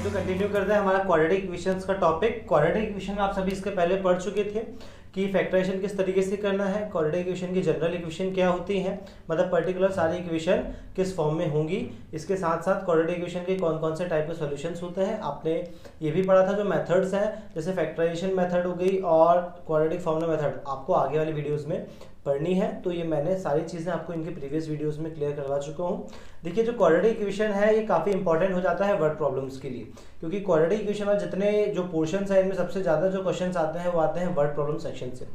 तो कंटिन्यू करते हैं हमारा क्वाड्रेटिक इक्वेशंस का टॉपिक। क्वाड्रेटिक इक्वेशन आप सभी इसके पहले पढ़ चुके थे कि फैक्टराइजेशन किस तरीके से करना है, क्वाड्रेटिक इक्वेशन की जनरल इक्वेशन क्या होती है, मतलब पर्टिकुलर सारी इक्वेशन किस फॉर्म में होंगी। इसके साथ साथ क्वाड्रेटिक इक्वेशन के कौन कौन से टाइप के सॉल्यूशंस होते हैं आपने ये भी पढ़ा था। जो मेथड्स हैं जैसे फैक्टराइजेशन मेथड हो गई और क्वाड्रेटिक फॉर्मूला मेथड आपको आगे वाली वीडियोज़ में पढ़नी है, तो ये मैंने सारी चीज़ें आपको इनके प्रीवियस वीडियोस में क्लियर करवा चुका हूँ। देखिए जो क्वाड्रेटिक इक्वेशन है ये काफ़ी इंपॉर्टेंट हो जाता है वर्ड प्रॉब्लम्स के लिए, क्योंकि क्वाड्रेटिक इक्वेशन में जितने जो पोर्शंस हैं इनमें सबसे ज़्यादा जो क्वेश्चंस आते हैं वो आते हैं वर्ड प्रॉब्लम सेक्शन से।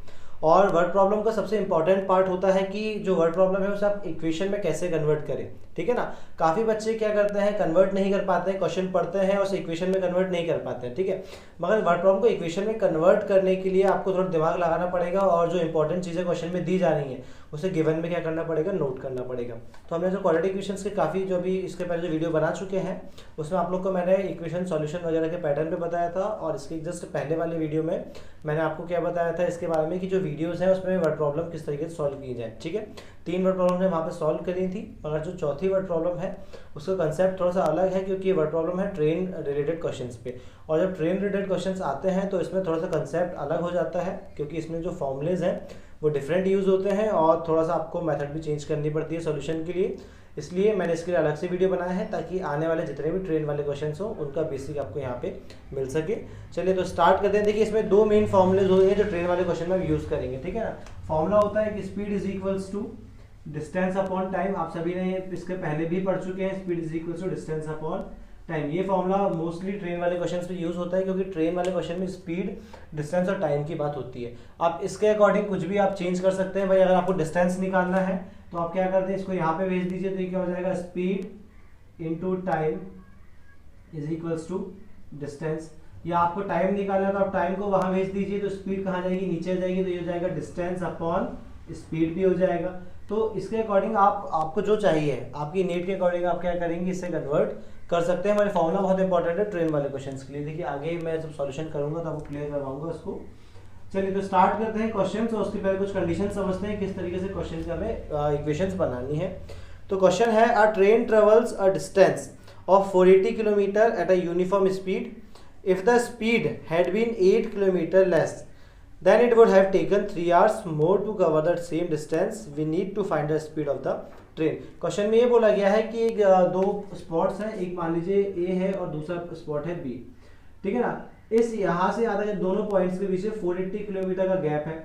और वर्ड प्रॉब्लम का सबसे इंपॉर्टेंट पार्ट होता है कि जो वर्ड प्रॉब्लम है उसे आप इक्वेशन में कैसे कन्वर्ट करें, ठीक है ना। काफ़ी बच्चे क्या करते हैं, कन्वर्ट नहीं कर पाते हैं, क्वेश्चन पढ़ते हैं और उसे इक्वेशन में कन्वर्ट नहीं कर पाते हैं, ठीक है। मगर वर्ड प्रॉब्लम को इक्वेशन में कन्वर्ट करने के लिए आपको थोड़ा दिमाग लगाना पड़ेगा और जो इंपॉर्टेंट चीज़ें क्वेश्चन में दी जा रही हैं उसे गिवन में क्या करना पड़ेगा, नोट करना पड़ेगा। तो हमने जो क्वाड्रेटिक इक्वेशंस के काफ़ी जो भी इसके पहले जो वीडियो बना चुके हैं उसमें आप लोग को मैंने इक्वेशन सॉल्यूशन वगैरह के पैटर्न पे बताया था, और इसके जस्ट पहले वाले वीडियो में मैंने आपको क्या बताया था इसके बारे में कि जो वीडियोज़ हैं उसमें वर्ड प्रॉब्लम किस तरीके से सॉल्व की जाए, ठीक है। 3 वर्ड प्रॉब्लम ने वहाँ पे सॉल्व करी थी, मगर जो चौथी वर्ड प्रॉब्लम है उसका कंसेप्ट थोड़ा सा अलग है, क्योंकि ये वर्ड प्रॉब्लम है ट्रेन रिलेटेड क्वेश्चंस पे। और जब ट्रेन रिलेटेड क्वेश्चंस आते हैं तो इसमें थोड़ा सा कंसेप्ट अलग हो जाता है, क्योंकि इसमें जो फॉर्मूलेज हैं वो डिफरेंट यूज़ होते हैं और थोड़ा सा आपको मेथड भी चेंज करनी पड़ती है सॉल्यूशन के लिए। इसलिए मैंने इसके लिए अलग से वीडियो बनाया है ताकि आने वाले जितने भी ट्रेन वाले क्वेश्चंस हो उनका बेसिक आपको यहाँ पे मिल सके। चलिए तो स्टार्ट करते हैं। देखिए इसमें 2 मेन फॉर्मूलेज होंगे जो ट्रेन वाले क्वेश्चन में हम यूज़ करेंगे, ठीक है ना। फॉर्मूला होता है कि speed is equals to distance upon time. आप सभी ने इसके पहले भी पढ़ चुके हैं, speed is equals to distance upon time. ये फॉर्मूला मोस्टली ट्रेन वाले क्वेश्चंस में यूज़ होता है, क्योंकि ट्रेन वाले क्वेश्चन में स्पीड, डिस्टेंस और टाइम की बात होती है। आप इसके अकॉर्डिंग कुछ भी आप चेंज कर सकते हैं। भाई अगर आपको डिस्टेंस निकालना है तो आप क्या करते हैं, इसको यहाँ पे भेज दीजिए, तो ये क्या हो जाएगा, speed into time is equals to distance. या आपको टाइम निकालना है तो आप टाइम को वहाँ भेज दीजिए, तो स्पीड कहाँ जाएगी, नीचे जाएगी, तो ये हो जाएगा डिस्टेंस अपॉन स्पीड भी हो जाएगा। तो इसके अकॉर्डिंग आपको जो चाहिए आपकी नीड के अकॉर्डिंग आप क्या करेंगे, इससे कन्वर्ट कर सकते हैं। हमारे फॉर्मूला बहुत इंपॉर्टेंट है ट्रेन वाले क्वेश्चंस के लिए। देखिए आगे मैं जब सॉल्यूशन करूंगा तो आपको क्लियर करवाऊंगा उसको। चलिए तो स्टार्ट करते हैं क्वेश्चन। तो उसके पहले कुछ कंडीशन समझते हैं किस तरीके से क्वेश्चन की हमें इक्वेशंस बनानी है। तो क्वेश्चन है, a train travels a distance of 480 kilometre at a uniform speed. If the speed had been 8 kilometre less then it would have taken 3 hours more to cover that same distance. We need to find the speed of the train. Question में ये बोला गया है कि 2 spots हैं, एक मान लीजिए ए है और दूसरा स्पॉट है बी, ठीक है ना। इस यहाँ से आता है दोनों पॉइंट्स के बीच 480 किलोमीटर का गैप है,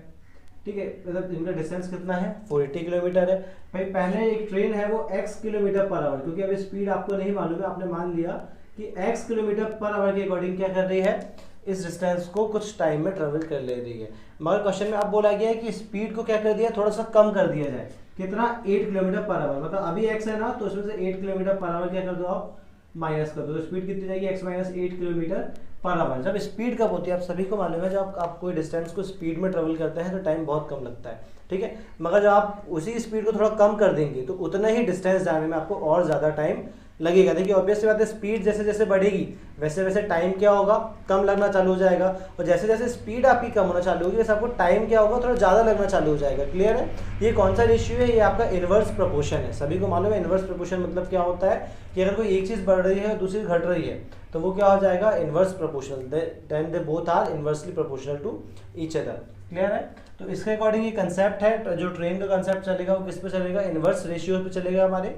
ठीक है, मतलब इनका डिस्टेंस कितना है, 480 किलोमीटर है। भाई पहले एक ट्रेन है वो x किलोमीटर पर आवर, क्योंकि अभी स्पीड आपको नहीं मालूम है, आपने मान लिया कि x किलोमीटर पर आवर के अकॉर्डिंग क्या कर रही है, इस डिस्टेंस को कुछ टाइम में ट्रेवल कर ले रही है। मगर क्वेश्चन में आप बोला गया है कि स्पीड को क्या कर दिया, थोड़ा सा कम कर दिया जाए। कितना, 8 किलोमीटर पर आवर, मतलब अभी x है ना तो उसमें से 8 किलोमीटर पर आवर क्या कर दो आप, माइनस कर दो, तो स्पीड कितनी जाएगी, x minus 8 kilometre per our. जब स्पीड कब होती है आप सभी को मालूम है, जब आप कोई डिस्टेंस को स्पीड में ट्रेवल करते हैं तो टाइम बहुत कम लगता है, ठीक है। मगर जब आप उसी स्पीड को थोड़ा कम कर देंगे तो उतना ही डिस्टेंस जाने में आपको और ज़्यादा टाइम लगेगा। देखिए ऑब्वियस सी बात है, स्पीड जैसे जैसे बढ़ेगी वैसे वैसे टाइम क्या होगा, कम लगना चालू हो जाएगा, और जैसे जैसे स्पीड आपकी कम होना चालू होगी वैसे आपको टाइम क्या होगा, थोड़ा ज़्यादा लगना चालू हो जाएगा। क्लियर है। ये कौन सा रेशियो है, ये आपका इनवर्स प्रोपोर्शन है। सभी को मालूम है इनवर्स प्रोपोर्शन मतलब क्या होता है कि अगर कोई एक चीज़ बढ़ रही है और दूसरी घट रही है तो वो क्या हो जाएगा, inverse proportional, then they both are inversely proportional to each other. Clear है। तो इसके अकॉर्डिंग ये कंसेप्ट है, जो ट्रेन का कंसेप्ट चलेगा वो किस पे चलेगा, इनवर्स रेशियो पे चलेगा हमारे।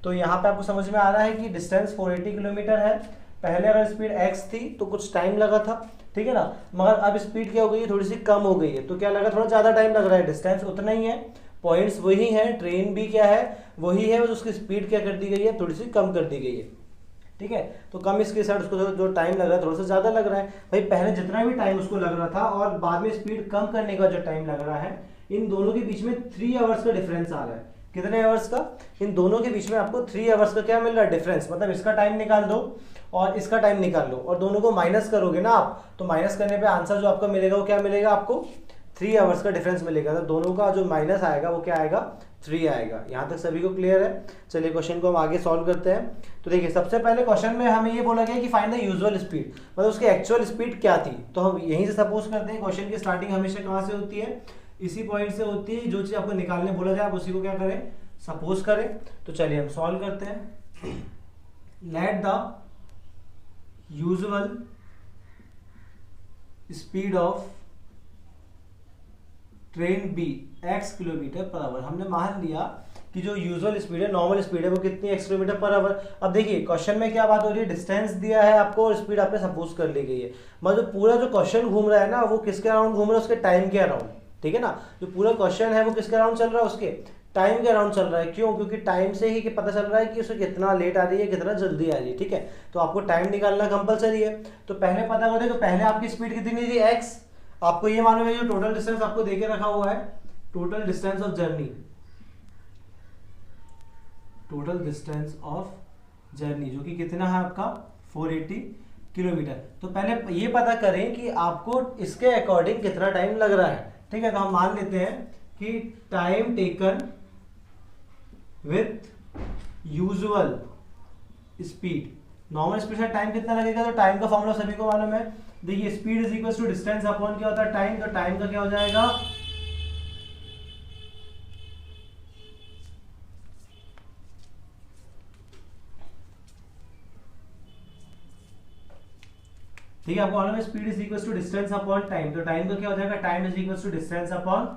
तो यहाँ पे आपको समझ में आ रहा है कि डिस्टेंस 480 किलोमीटर है। पहले अगर स्पीड x थी तो कुछ टाइम लगा था, ठीक है ना, मगर अब स्पीड क्या हो गई है, थोड़ी सी कम हो गई है, तो क्या लगा, थोड़ा ज़्यादा टाइम लग रहा है। डिस्टेंस उतना ही है, पॉइंट्स वही है, ट्रेन भी क्या है वही है, बस उसकी स्पीड क्या कर दी गई है, थोड़ी सी कम कर दी गई है, ठीक है। तो कम इसके साथ उसको जो टाइम लग रहा है थोड़ा सा ज़्यादा लग रहा है। भाई पहले जितना भी टाइम उसको लग रहा था और बाद में स्पीड कम करने का जो टाइम लग रहा है, इन दोनों के बीच में 3 आवर्स का डिफरेंस आ रहा है। कितने आवर्स का, इन दोनों के बीच में आपको 3 आवर्स का क्या मिल रहा है, डिफरेंस। मतलब इसका टाइम निकाल दो और इसका टाइम निकाल लो और दोनों को माइनस करोगे ना आप, तो माइनस करने पे आंसर जो आपका मिलेगा वो क्या मिलेगा, आपको 3 आवर्स का डिफरेंस मिलेगा। तो दोनों का जो माइनस आएगा वो क्या आएगा, 3 आएगा। यहाँ तक सभी को क्लियर है। चलिए क्वेश्चन को हम आगे सॉल्व करते हैं। तो देखिए सबसे पहले क्वेश्चन में हमें ये बोला गया कि फाइंड द यूजुअल स्पीड, मतलब उसकी एक्चुअल स्पीड क्या थी। तो हम यहीं से सपोज करते हैं, क्वेश्चन की स्टार्टिंग हमेशा कहाँ से होती है, इसी पॉइंट से होती है। जो चीज़ आपको निकालने बोला जाए आप उसी को क्या करें, सपोज करें। तो चलिए हम सॉल्व करते हैं। Let the usual speed of train be x kilometre per hour. हमने मान लिया कि जो यूजुअल स्पीड है, नॉर्मल स्पीड है, वो कितनी x किलोमीटर पर आवर। अब देखिए क्वेश्चन में क्या बात हो रही है, डिस्टेंस दिया है आपको और स्पीड आपने सपोज कर ली गई है। मतलब पूरा जो क्वेश्चन घूम रहा है ना, वो किसके अराउंड घूम रहा है, उसके टाइम के अराउंड, ठीक है ना। जो पूरा क्वेश्चन है वो किसके अराउंड चल रहा है, उसके टाइम के अराउंड चल रहा है। क्यों? क्योंकि टाइम से ही पता चल रहा है कि उसे कितना लेट आ रही है, कितना जल्दी आ रही है, ठीक है। तो आपको टाइम निकालना कंपलसरी है। तो पहले पता करें, तो पहले आपकी स्पीड कितनी थी, x। आपको ये मालूम है जो टोटल डिस्टेंस आपको देके रखा हुआ है, total distance of journey, total distance of journey जो कि कितना है आपका 480 किलोमीटर। तो पहले ये पता करें कि आपको इसके अकॉर्डिंग कितना टाइम लग रहा है, ठीक है। तो हम मान लेते हैं कि time taken with usual speed, normal speed से टाइम कितना लगेगा, तो टाइम का फॉर्मूला सभी को मालूम है। देखिए speed is equal to distance upon क्या होता है, टाइम। तो टाइम का क्या हो जाएगा, ठीक है। आपको मालूम है speed is equal to distance upon time. तो टाइम का क्या हो जाएगा, time is equal to distance upon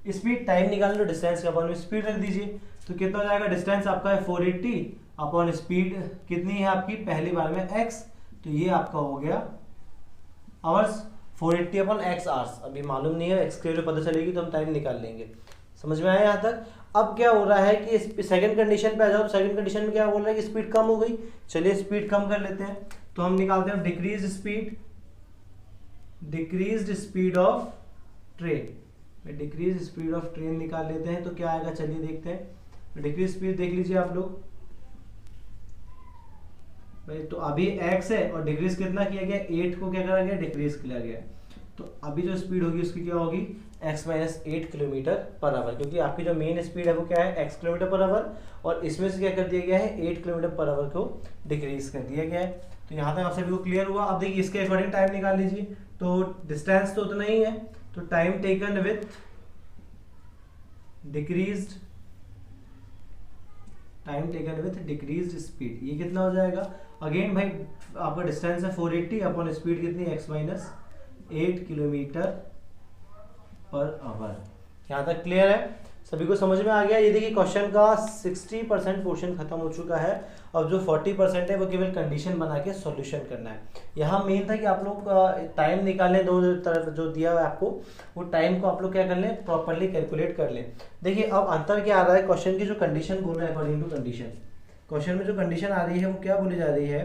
speed. Time निकालना तो डिस्टेंस के अपॉन स्पीड रख दीजिए। तो कितना हो जाएगा, डिस्टेंस आपका है 480 अपॉन स्पीड कितनी है आपकी, पहली बार में x। तो ये आपका हो गया आवर्स, 480 अपॉन x आवर्स। अभी मालूम नहीं है, x के लिए पता चलेगी तो हम टाइम निकाल लेंगे। समझ में आया यहाँ तक। अब क्या हो रहा है कि सेकंड कंडीशन पे आ जाओ। सेकंड कंडीशन में क्या बोल रहा है कि स्पीड कम हो गई। चलिए स्पीड कम कर लेते हैं। तो हम निकालते हैं decrease speed, decreased speed of train. Decrease speed of train निकाल लेते हैं तो क्या आएगा, चलिए देखते हैं। डिक्रीज स्पीड देख लीजिए आप लोग भाई। तो अभी x है और डिक्रीज कितना किया गया, 8 को क्या करा गया, डिक्रीज किया गया। तो अभी जो स्पीड होगी उसकी क्या होगी, x minus 8 kilometre per our. क्योंकि आपकी जो मेन स्पीड है वो क्या है, x किलोमीटर पर आवर, और इसमें से क्या कर दिया गया है, 8 किलोमीटर पर आवर को डिक्रीज कर दिया गया है। तो यहाँ तक आप सभी को क्लियर हुआ। अब देखिए इसके अकॉर्डिंग टाइम निकाल लीजिए। तो डिस्टेंस तो उतना ही है, तो time taken with decreased, time taken with decreased speed, ये कितना हो जाएगा। अगेन भाई आपका डिस्टेंस है 480 अपॉन स्पीड कितनी, x minus 8 kilometre per our. यहाँ तक क्लियर है, सभी को समझ में आ गया। ये देखिए क्वेश्चन का 60% पोर्शन खत्म हो चुका है। अब जो 40% है वो केवल कंडीशन बना के सॉल्यूशन करना है। यहाँ मेन था कि आप लोग टाइम निकालें, दो तरफ जो दिया हुआ है आपको, वो टाइम को आप लोग क्या कर लें, प्रॉपरली कैलकुलेट कर लें। देखिए अब अंतर क्या आ रहा है, क्वेश्चन की जो कंडीशन बोल रहा है अकॉर्डिंग टू कंडीशन, क्वेश्चन में जो कंडीशन आ रही है वो क्या बोली जा रही है।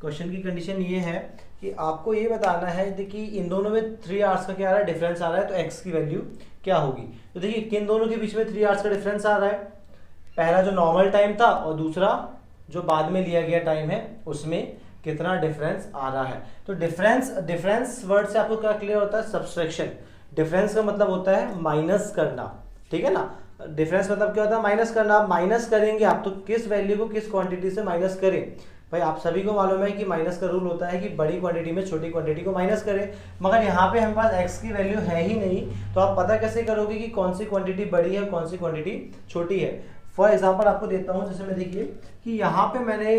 क्वेश्चन की कंडीशन ये है कि आपको ये बताना है कि इन दोनों में 3 आवर्स का क्या आ रहा है, डिफरेंस आ रहा है। तो x की वैल्यू क्या होगी। तो देखिए किन दोनों के बीच में 3 आवर्स का डिफरेंस आ रहा है। पहला जो नॉर्मल टाइम था और दूसरा जो बाद में लिया गया टाइम है, उसमें कितना डिफरेंस आ रहा है। तो डिफरेंस वर्ड से आपको क्या क्लियर होता है, सब्सट्रैक्शन। डिफरेंस का मतलब होता है माइनस करना, ठीक है ना। डिफरेंस मतलब क्या होता है, माइनस करना। माइनस करेंगे आप तो किस वैल्यू को किस क्वांटिटी से माइनस करें। भाई आप सभी को मालूम है कि माइनस का रूल होता है कि बड़ी क्वांटिटी में छोटी क्वांटिटी को माइनस करें। मगर यहाँ पे हमारे पास x की वैल्यू है ही नहीं, तो आप पता कैसे करोगे कि कौन सी क्वांटिटी बड़ी है कौन सी क्वांटिटी छोटी है। फॉर एग्जांपल आपको देता हूँ, जैसे मैं देखिए कि यहाँ पे मैंने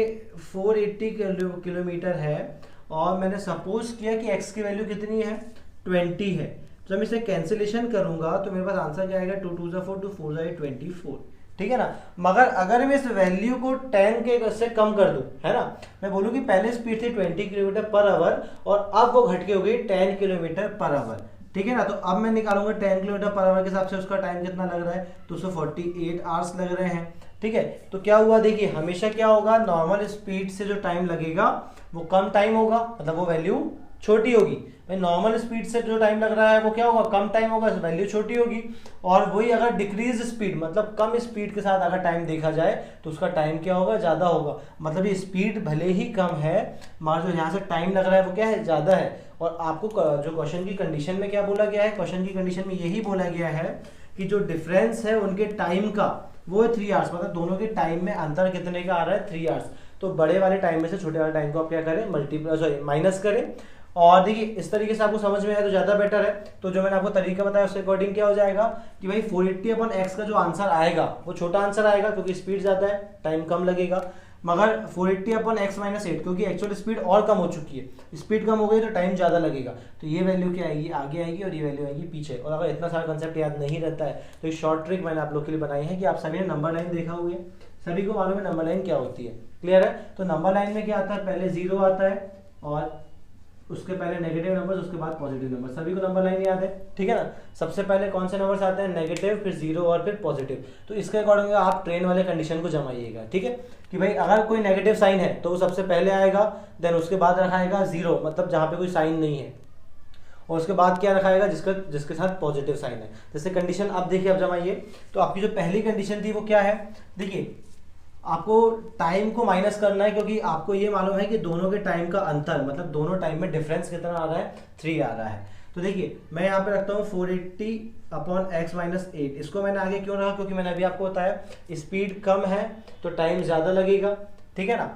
480 किलोमीटर है और मैंने सपोज किया कि x की वैल्यू कितनी है, 20 है। जब मैं इसे कैंसिलेशन करूंगा तो मेरे पास आंसर क्या आएगा, 2 2 4 2 4 24, ठीक है ना। मगर अगर मैं इस वैल्यू को 10 के से कम कर दूं, है ना, मैं बोलूं कि पहले स्पीड थी 20 किलोमीटर पर आवर और अब वो घट के हो गई 10 किलोमीटर पर आवर, ठीक है ना। तो अब मैं निकालूंगा 10 किलोमीटर पर आवर के हिसाब से उसका टाइम कितना लग रहा है, तो उसको 48 आवर्स लग रहे हैं, ठीक है। तो क्या हुआ, देखिए हमेशा क्या होगा, नॉर्मल स्पीड से जो टाइम लगेगा वो कम टाइम होगा, मतलब वो वैल्यू छोटी होगी। भाई नॉर्मल स्पीड से जो टाइम लग रहा है वो क्या होगा, कम टाइम होगा, वैल्यू छोटी होगी। और वही अगर डिक्रीज स्पीड मतलब कम स्पीड के साथ अगर टाइम देखा जाए तो उसका टाइम क्या होगा, ज़्यादा होगा। मतलब ये स्पीड भले ही कम है मगर जो यहाँ से टाइम लग रहा है वो क्या है, ज़्यादा है। और आपको जो क्वेश्चन की कंडीशन में क्या बोला गया है, क्वेश्चन की कंडीशन में यही बोला गया है कि जो डिफरेंस है उनके टाइम का वो है 3 आवर्स, मतलब दोनों के टाइम में अंतर कितने का आ रहा है, 3 आवर्स। तो बड़े वाले टाइम में से छोटे वाले टाइम को आप क्या करें, माइनस करें। और देखिए इस तरीके से आपको समझ में आए तो ज़्यादा बेटर है। तो जो मैंने आपको तरीका बताया उसके अकॉर्डिंग क्या हो जाएगा कि भाई 480/x का जो आंसर आएगा वो छोटा आंसर आएगा क्योंकि स्पीड ज़्यादा है, टाइम कम लगेगा। मगर 480 अपॉन x माइनस 8, क्योंकि एक्चुअल स्पीड और कम हो चुकी है, स्पीड कम हो गई तो टाइम ज़्यादा लगेगा, तो ये वैल्यू क्या आएगी, आगे आएगी और ये वैल्यू आएगी पीछे। और अगर इतना सारा कंसेप्ट याद नहीं रहता है तो एक शॉर्ट ट्रिक मैंने आप लोग के लिए बनाई है कि आप सभी ने नंबर लाइन देखा हुआ है, सभी को मालूम है नंबर लाइन क्या होती है, क्लियर है। तो नंबर लाइन में क्या आता है, पहले 0 आता है और उसके पहले नेगेटिव नंबर्स, उसके बाद पॉजिटिव नंबर, सभी को नंबर लाइन याद है, ठीक है ना। सबसे पहले कौन से नंबर्स आते हैं, नेगेटिव, फिर 0 और फिर पॉजिटिव। तो इसके अकॉर्डिंग आप ट्रेन वाले कंडीशन को जमाइएगा, ठीक है, कि भाई अगर कोई नेगेटिव साइन है तो वो सबसे पहले आएगा, देन उसके बाद रखाएगा 0, मतलब जहाँ पे कोई साइन नहीं है, और उसके बाद क्या रखाएगा, जिसके साथ पॉजिटिव साइन है। जैसे कंडीशन अब देखिए, अब जमाइए, तो आपकी जो पहली कंडीशन थी वो क्या है, देखिए आपको टाइम को माइनस करना है, क्योंकि आपको ये मालूम है कि दोनों के टाइम का अंतर, मतलब दोनों टाइम में डिफरेंस कितना आ रहा है, 3 आ रहा है। तो देखिए मैं यहाँ पे रखता हूँ 480 अपॉन x माइनस 8, इसको मैंने आगे क्यों रखा, क्योंकि मैंने अभी आपको बताया स्पीड कम है तो टाइम ज़्यादा लगेगा, ठीक है ना,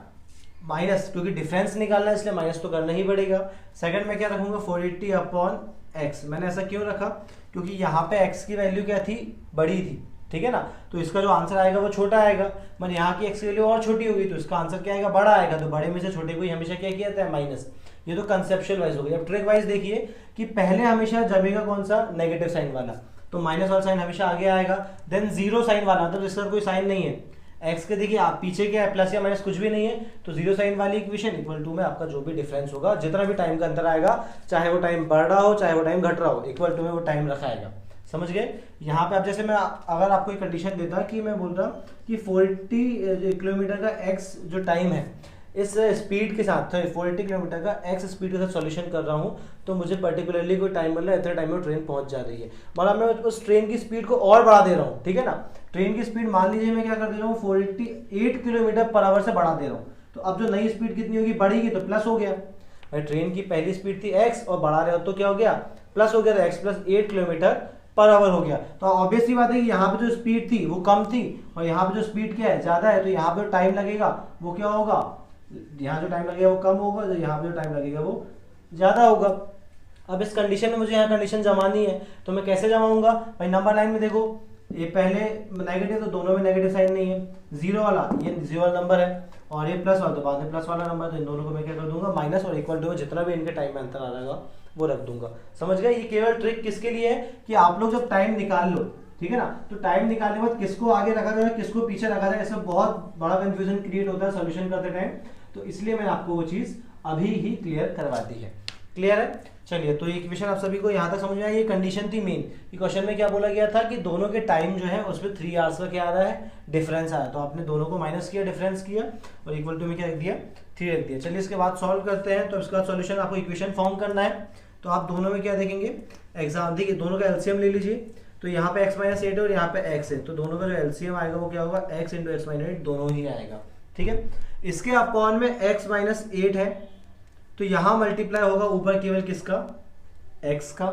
माइनस क्योंकि डिफरेंस निकालना है इसलिए माइनस तो करना ही पड़ेगा। सेकंड में क्या रखूंगा 480 अपॉन x, मैंने ऐसा क्यों रखा, क्योंकि यहाँ पे x की वैल्यू क्या थी, बड़ी थी, ठीक है ना, तो इसका जो आंसर आएगा वो छोटा आएगा, मतलब यहाँ की x की वैल्यू और छोटी होगी तो इसका आंसर क्या आएगा, बड़ा आएगा, तो बड़े में से छोटे को ही हमेशा क्या किया जाता है, माइनस। ये तो कंसेप्चुअल वाइज हो गई। अब ट्रिक वाइज देखिए कि पहले हमेशा जमेगा कौन सा, नेगेटिव साइन वाला, तो माइनस वाला साइन हमेशा आगे आएगा, देन 0 साइन वाला, मतलब जिसका कोई साइन नहीं है, एक्स के देखिए आप पीछे क्या है, प्लस या माइनस कुछ भी नहीं है, तो 0 साइन वाली इक्वेशन इक्वल टू में आपका जो भी डिफरेंस होगा, जितना भी टाइम का अंतर आएगा, चाहे वो टाइम बढ़ रहा हो चाहे वो टाइम घट रहा हो, इक्वल टू में वो टाइम रखाएगा। समझ गए। यहाँ पे आप जैसे मैं अगर आपको एक कंडीशन देता कि मैं बोल रहा कि 480 किलोमीटर का एक्स जो टाइम है इस स्पीड के साथ, 480 किलोमीटर का एक्स स्पीड के साथ सॉल्यूशन कर रहा हूँ, तो मुझे पर्टिकुलरली कोई टाइम मिल रहा है, इतने टाइम में ट्रेन पहुंच जा रही है, मतलब मैं उस ट्रेन की स्पीड को और बढ़ा दे रहा हूँ, ठीक है ना। ट्रेन की स्पीड मान लीजिए मैं क्या कर दे रहा हूँ 488 किलोमीटर पर आवर से बढ़ा दे रहा हूँ, तो अब जो नई स्पीड कितनी होगी, बढ़ेगी, तो प्लस हो गया। भाई ट्रेन की पहली स्पीड थी एक्स और बढ़ा रहे हो तो क्या हो गया, प्लस हो गया, तो x plus 8 kilometre per our हो गया। तो ऑब्वियसली बात है कि यहाँ पे जो स्पीड थी वो कम थी और यहाँ पे जो स्पीड क्या है, ज्यादा है, तो यहाँ पे टाइम लगेगा वो क्या होगा, यहाँ जो टाइम लगेगा वो कम होगा, तो यहाँ पे जो टाइम लगेगा वो ज्यादा होगा। अब इस कंडीशन में मुझे यहाँ कंडीशन जमानी है, तो मैं कैसे जमाऊंगा, भाई नंबर लाइन में देखो, ये पहले नेगेटिव तो दोनों में नेगेटिव साइन नहीं है, 0 वाला ये 0 वाला नंबर है और ये प्लस वाला तो बाद में प्लस वाला नंबर, तो इन दोनों को मैं क्या कर दूंगा, माइनस, और इक्वल टू में जितना भी इनके टाइम में अंतर आ रहेगा वो रख दूंगा। समझ गए। ये केवल ट्रिक किसके लिए है कि आप लोग जब टाइम निकाल लो, ठीक है ना, तो टाइम निकालने के बाद किसको आगे रखा जाए किसको पीछे रखा जाए, इसमें बहुत बड़ा कंफ्यूजन क्रिएट होता है सॉल्यूशन करते टाइम, तो इसलिए मैंने आपको वो चीज अभी ही क्लियर करवा दी है। क्लियर है। चलिए, तो ये इक्वेशन आप सभी को यहाँ तक समझ में आई। ये कंडीशन थी मेन, कि क्वेश्चन में क्या बोला गया था कि दोनों के टाइम जो है उसमें 3 आवर्स का क्या आ रहा है, डिफरेंस आया, तो आपने दोनों को माइनस किया, डिफरेंस किया और इक्वल टू में क्या रख दिया, 3 रख दिया। चलिए इसके बाद सॉल्व करते हैं। तो इसका सॉल्यूशन आपको इक्वेशन फॉर्म करना है, तो आप दोनों में क्या देखेंगे, एग्जाम देखिए दोनों का एलसीएम ले लीजिए, तो यहाँ पे x माइनस 8 है और यहाँ पे x है, तो दोनों का जो एलसीएम आएगा वो क्या होगा, x इंटू एक्स माइनस 8 दोनों ही आएगा, ठीक है। इसके अपॉन में x माइनस 8 है, तो यहाँ मल्टीप्लाई होगा ऊपर केवल किसका, x का,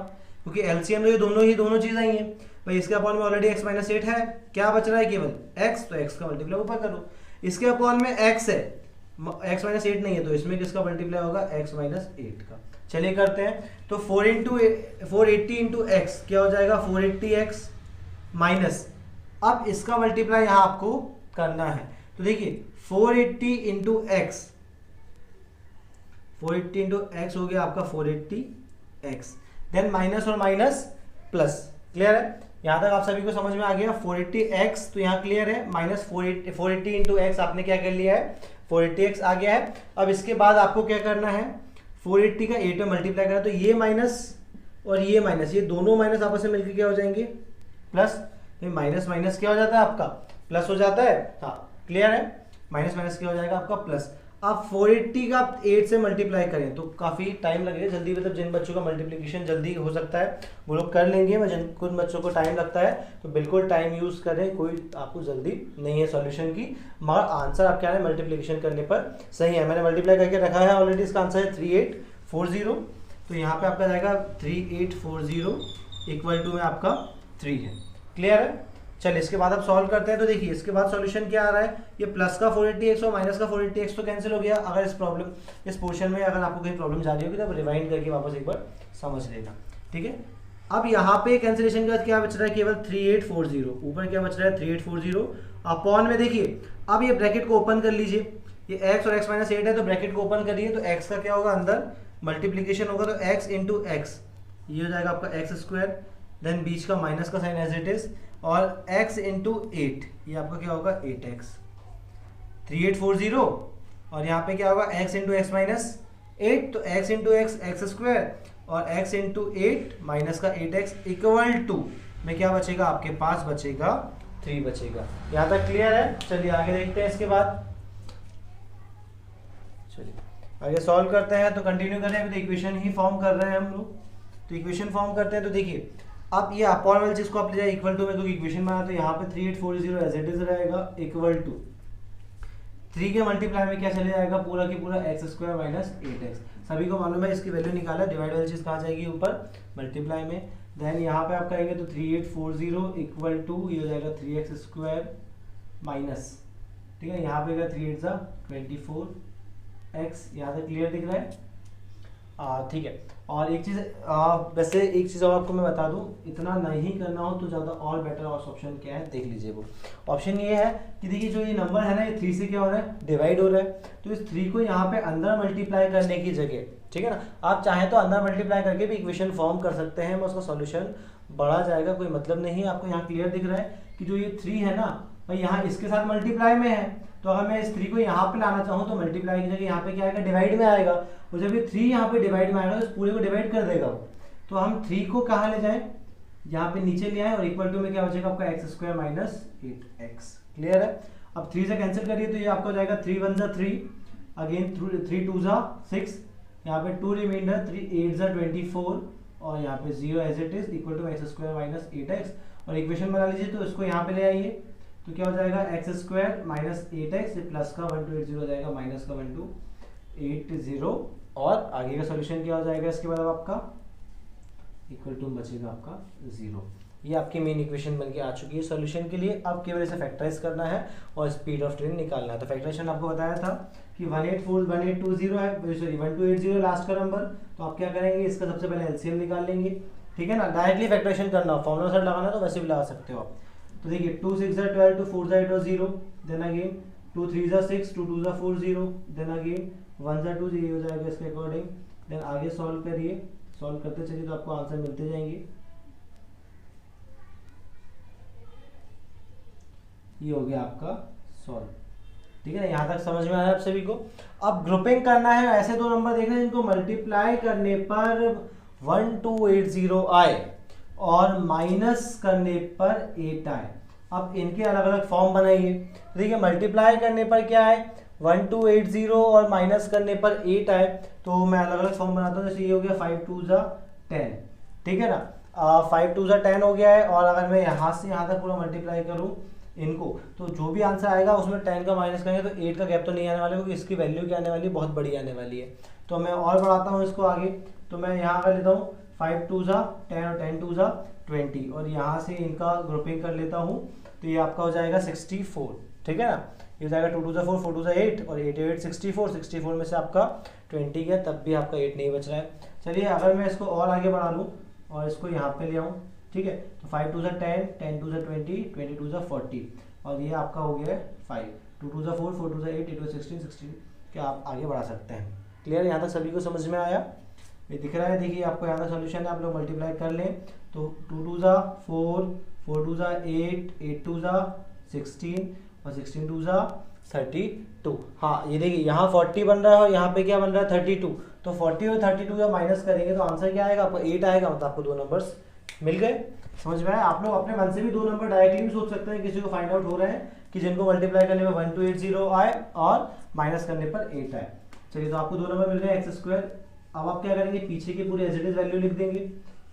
क्योंकि एलसीएम में दोनों चीज आई है। भाई इसके अपॉन में ऑलरेडी x माइनस 8 है, क्या बच रहा है केवल x, तो x का मल्टीप्लाई ऊपर करो। इसके अपॉन में x है, x माइनस 8 नहीं है, तो इसमें किसका मल्टीप्लाई होगा, x माइनस 8 का। चलिए करते हैं, तो 480 इंटू एक्स क्या हो जाएगा, 480x माइनस, अब इसका मल्टीप्लाई यहाँ आपको करना है, तो देखिए 480 इंटू एक्स, 480 इंटू एक्स हो गया आपका 480x, देन माइनस और माइनस प्लस। क्लियर है, यहां तक आप सभी को समझ में आ गया। 480x तो यहाँ क्लियर है, माइनस 480 इंटू एक्स आपने क्या कर लिया है, 480x आ गया है। अब इसके बाद आपको क्या करना है, 480 का 8 में मल्टीप्लाई करना, तो ये माइनस और ये माइनस, ये दोनों माइनस आपस में मिलकर क्या हो जाएंगे, प्लस। माइनस माइनस क्या हो जाता है आपका, प्लस हो जाता है। हाँ क्लियर है, माइनस माइनस क्या हो जाएगा आपका प्लस। आप 480 का 8 से मल्टीप्लाई करें तो काफ़ी टाइम लगेगा, जल्दी, मतलब जिन बच्चों का मल्टीप्लिकेशन जल्दी हो सकता है वो लोग कर लेंगे, मैं जिन कुछ बच्चों को टाइम लगता है तो बिल्कुल टाइम यूज़ करें, कोई आपको जल्दी नहीं है सॉल्यूशन की, मगर आंसर आप क्या है मल्टीप्लिकेशन करने पर सही है। मैंने मल्टीप्लाई करके रखा है ऑलरेडी, इसका आंसर है 3840, तो यहाँ पर आपका जाएगा 3840 इक्वल टू में आपका 3 है। क्लियर है। चलिए इसके बाद आप सॉल्व करते हैं, तो देखिए इसके बाद सॉल्यूशन क्या आ रहा है, ये प्लस का 480x और माइनस का 480x तो कैंसिल हो गया। अगर इस पोर्शन में अगर आपको कोई प्रॉब्लम जा रही होगी तो आप रिवाइंड करके वापस एक बार समझ लेना, ठीक है। अब यहाँ पे कैंसिलेशन के बाद क्या बच रहा है, केवल 3840, ऊपर क्या बच रहा है 3840 अपॉन में देखिए, अब ये ब्रैकेट को ओपन कर लीजिए, ये x और x माइनस 8 है तो ब्रैकेट को ओपन करिए, तो x का क्या होगा अंदर मल्टीप्लीकेशन होगा, तो x इंटू एक्स, ये हो जाएगा आपका एक्स स्क्वायर, देन बीच का माइनस का साइन एज इट इज, और x इंटू 8, ये आपका क्या होगा 8x, 3840, और यहाँ पे क्या होगा x इंटू एक्स माइनस 8, तो x into x x square, और x इंटू 8 माइनस का 8x इक्वल टू में क्या बचेगा आपके पास, बचेगा 3 बचेगा। यहाँ तक क्लियर है? चलिए आगे देखते हैं इसके बाद, चलिए आगे सॉल्व करते हैं। तो कंटिन्यू करें, अभी तो इक्वेशन ही फॉर्म कर रहे हैं हम लोग, तो इक्वेशन फॉर्म करते हैं। तो देखिए अब ये अपॉन वाली चीज को आप ले जाए इक्वल टू में, क्योंकि इक्वेशन बना, तो यहाँ पे 3840 एज इट इज रहेगा इक्वल टू 3 के मल्टीप्लाई में क्या चले जाएगा, पूरा की पूरा एक्स स्क्वायर माइनस 8x, सभी को मालूम है इसकी वैल्यू निकाला, डिवाइड वाली चीज कहाँ जाएगी ऊपर मल्टीप्लाई में, देन यहाँ पे आप करेंगे तो 3840 इक्वल टू ये हो जाएगा 3x स्क्वायर माइनस, ठीक है, यहाँ पे 3 8 24x, यहाँ तक क्लियर दिख रहा है? ठीक है। और एक चीज़ वैसे एक चीज़ और आपको मैं बता दूं, इतना नहीं करना हो तो ज़्यादा और बेटर ऑप्शन क्या है देख लीजिए। वो ऑप्शन ये है कि देखिए जो ये नंबर है ना, ये 3 से क्या हो रहा है, डिवाइड हो रहा है, तो इस 3 को यहाँ पे अंदर मल्टीप्लाई करने की जगह, ठीक है ना, आप चाहें तो अंदर मल्टीप्लाई करके भी इक्वेशन फॉर्म कर सकते हैं, मैं उसका सॉल्यूशन बढ़ा जाएगा, कोई मतलब नहीं है। आपको यहाँ क्लियर दिख रहा है कि जो ये 3 है ना भाई, यहाँ इसके साथ मल्टीप्लाई में है, तो अगर मैं इस 3 को यहाँ पे लाना चाहूँ तो मल्टीप्लाई की जगह यहाँ पे क्या आएगा, डिवाइड में आएगा, और जब ये 3 यहाँ पे डिवाइड में आएगा तो इस पूरे को डिवाइड कर देगा। तो हम 3 को कहाँ ले जाएं, यहाँ पे नीचे ले आए, और इक्वल टू में क्या बचेगा आपका x square minus 8x। Clear है? अब 3 से कैंसिल करिए तो ये आपका हो जाएगा 3 1 3, अगेन 3 2 6, यहाँ पे 2 रिमाइंडर, 3 8 24, और यहाँ पे 0 as it is equal to x square minus 8x, और इक्वेशन बना लीजिए तो इसको यहाँ पे ले आइए, तो क्या हो जाएगा x square minus 8x, plus का 1280 हो जाएगा माइनस का 1280, और आगे का सॉल्यूशन क्या हो जाएगा इसके बाद आपका इक्वल टू बचेगा आपका 0। ये आपकी मेन इक्वेशन बन के आ चुकी है सॉल्यूशन के लिए। अब केवल इसे फैक्टराइज करना है और स्पीड ऑफ ट्रेन निकालना है। तो फैक्टराइजेशन आपको बताया था कि 1820 है, सॉरी 1280 लास्ट का नंबर, तो आप क्या करेंगे, इसका सबसे पहले एलसीएम निकाल लेंगे, ठीक है ना, डायरेक्टली फैक्टराइजेशन करना, फॉर्मूला सेट लगाना तो वैसे भी लगा सकते हो आप। तो देखिए 2 6 12, 2 4 8 0, देन अगेन 2 3 6, 2 2 4 0, देन अगेन 1 2, ये हो जाएगा इसके अकॉर्डिंग, देन आगे सॉल्व करिए, सॉल्व करते चलिए तो आपको आंसर मिलते जाएंगे। ये हो गया आपका सॉल्व, ठीक है ना, यहाँ तक समझ में आया आप सभी को। अब ग्रुपिंग करना है, ऐसे दो नंबर देखना है जिनको मल्टीप्लाई करने पर 1280 आए और माइनस करने पर 8 आए। अब इनके अलग अलग फॉर्म बनाइए। देखिए मल्टीप्लाई करने पर क्या है 1280 और माइनस करने पर 8 आए, तो मैं अलग अलग फॉर्म बनाता हूँ। जैसे ये हो गया 5 2 10, ठीक है ना, 5 2 10 हो गया है, और अगर मैं यहाँ से यहाँ तक पूरा मल्टीप्लाई करूँ इनको, तो जो भी आंसर आएगा उसमें 10 का माइनस करेंगे तो 8 का गैप तो नहीं आने वाला, क्योंकि इसकी वैल्यू क्या आने वाली है, बहुत बड़ी आने वाली है। तो मैं और बढ़ाता हूँ इसको आगे, तो मैं यहाँ कर लेता हूँ 5 2 10 और 10 2 20, और यहाँ से इनका ग्रुपिंग कर लेता हूँ, तो ये आपका हो जाएगा 64, ठीक है ना, ये हो जाएगा 2 2 4 4 2 8, और 8 8 64 में से आपका 20 गया, तब भी आपका 8 नहीं बच रहा है। चलिए अगर मैं इसको और आगे बढ़ा लूँ और इसको यहाँ पे ले आऊँ, ठीक है, तो 5 2 10, 10 2 20, 22 40, और ये आपका हो गया 5, 2 2 4, 4 2 8, 8 16 क्या आप आगे बढ़ा सकते हैं। क्लियर, यहाँ तक सभी को समझ में आया? ये दिख रहा है, देखिए आपको यहाँ का सॉल्यूशन है, आप लोग मल्टीप्लाई कर लें तो 2 2 4, 4 2 8, 8 2 16, और 16 2 32। हाँ ये देखिए यहाँ 40 बन रहा है और यहाँ पे क्या बन रहा है 32, तो 40 और 32 का माइनस करेंगे तो आंसर क्या आएगा आपको 8 आएगा, मतलब आपको दो नंबर्स मिल गए। समझ में आया? आप लोग अपने मन से भी दो नंबर डायरेक्टली भी सोच सकते हैं, किसी को फाइंड आउट हो रहे हैं कि जिनको मल्टीप्लाई करने में 1280 आए और माइनस करने पर 8 आए। चलिए तो आपको दो नंबर मिल गए एक्स स्क्वायर। अब आप क्या करेंगे, पीछे की पूरी एज इट इज वैल्यू लिख देंगे,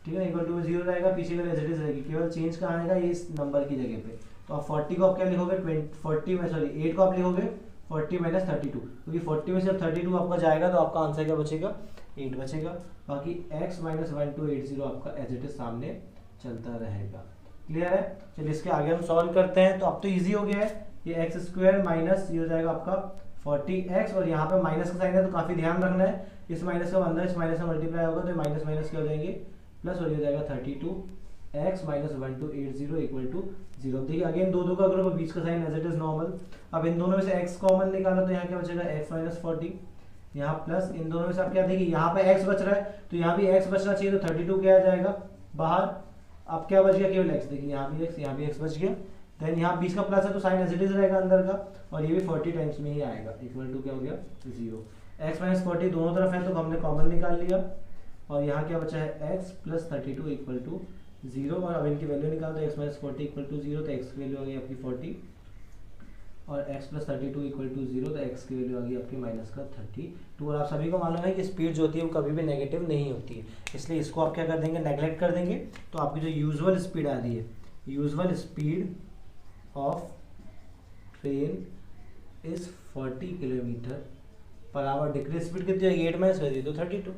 ठीक है, इक्वल टू 0 रहेगा, पीछे की एज इट इज रहेगी, केवल चेंज कहाँ आएगा ये इस नंबर की जगह पे। तो आप 40 को आप क्या लिखोगे 8 को आप लिखोगे 40 माइनस 32, क्योंकि 40 में से जब 32 आपका जाएगा तो आपका आंसर क्या बचेगा 8 बचेगा। बाकी x माइनस 1280 आपका एज इट इज सामने चलता रहेगा। क्लियर है? चलिए इसके आगे हम सॉल्व करते हैं। तो अब तो इजी हो गया है, ये एक्स स्क्वायर माइनस ये हो जाएगा आपका 40x, और यहाँ पे माइनस का साइन है तो काफी ध्यान रखना है, इस माइनस का अंदर इस माइनस का मल्टीप्लाई होगा तो माइनस माइनस क्या हो जाएंगे प्लस और ये हो जाएगा 32x माइनस 1280 इक्वल टू 0। देखिए अगेन दो का ग्रुप, बीच का sign as it is normal. अब इन दोनों में से x कॉमन निकाला तो यहाँ क्या बचेगा x माइनस 40, यहाँ प्लस इन दोनों में से आप क्या देखिए यहाँ पे x बच रहा है तो यहाँ भी x बचना चाहिए, तो 32 क्या आ जाएगा बाहर। अब क्या बच गया केवल x, देखिए यहाँ भी x, यहाँ भी x बच गया। देन यहाँ 20 का प्लस है तो साइन एज इट इज रहेगा अंदर का, और ये भी 40 टाइम्स में ही आएगा, इक्वल टू क्या हो गया 0। x माइनस 40 दोनों तरफ है तो हमने कॉमन निकाल लिया, और यहाँ क्या बचा है x प्लस 32 इक्वल टू 0। और अब इनकी वैल्यू निकाल दो, x माइनस 40 इक्वल टू 0, तो x की वैल्यू आ गई आपकी 40, और x प्लस 32 इक्वल टू 0, तो x की वैल्यू आ गई आपकी माइनस का 32। और आप सभी को मालूम है कि स्पीड जो होती है वो कभी भी नेगेटिव नहीं होती है, इसलिए इसको आप क्या कर देंगे, नेगलेक्ट कर देंगे। तो आपकी जो यूजुअल स्पीड आ रही है, usual speed of train is 40 kilometre per our. Decrease speed कितनी है 8 माइनस कर दी तो 32।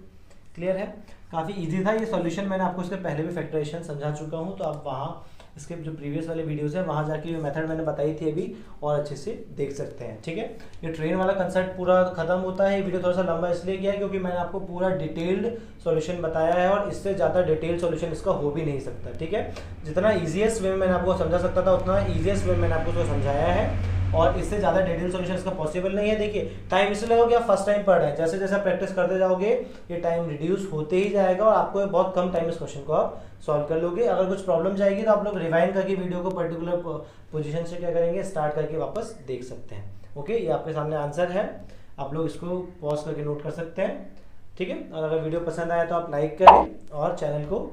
क्लियर है, काफ़ी इजी था ये सॉल्यूशन, मैंने आपको इसके पहले भी फैक्टराइजेशन समझा चुका हूँ, तो आप वहाँ इसके जो प्रीवियस वाले वीडियोस है वहाँ जाके ये मेथड मैंने बताई थी अभी, और अच्छे से देख सकते हैं। ठीक है, ये ट्रेन वाला कंसेप्ट पूरा खत्म होता है। ये वीडियो थोड़ा सा लंबा इसलिए किया है क्योंकि मैंने आपको पूरा डिटेल्ड सॉल्यूशन बताया है, और इससे ज़्यादा डिटेल्ड सॉल्यूशन इसका हो भी नहीं सकता। ठीक है, जितना ईजीएस्ट वे में मैंने आपको समझा सकता था उतना ईजीएस्ट वे में मैंने आपको समझाया है, और इससे ज़्यादा डिटेल सॉल्यूशन इसका पॉसिबल नहीं है। देखिए टाइम इसलिए लगेगा कि आप फर्स्ट टाइम पढ़ रहे हैं, जैसे जैसे प्रैक्टिस करते जाओगे ये टाइम रिड्यूस होते ही जाएगा, और आपको बहुत कम टाइम इस क्वेश्चन को आप सॉल्व कर लोगे। अगर कुछ प्रॉब्लम जाएगी तो आप लोग रिवाइंड करके वीडियो को पर्टिकुलर पोजीशन से क्या करेंगे, स्टार्ट करके वापस देख सकते हैं। ओके, ये आपके सामने आंसर है, आप लोग इसको पॉज करके नोट कर सकते हैं। ठीक है, और अगर वीडियो पसंद आया तो आप लाइक करें और चैनल को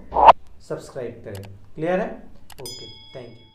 सब्सक्राइब करें। क्लियर है? Okay, thank you.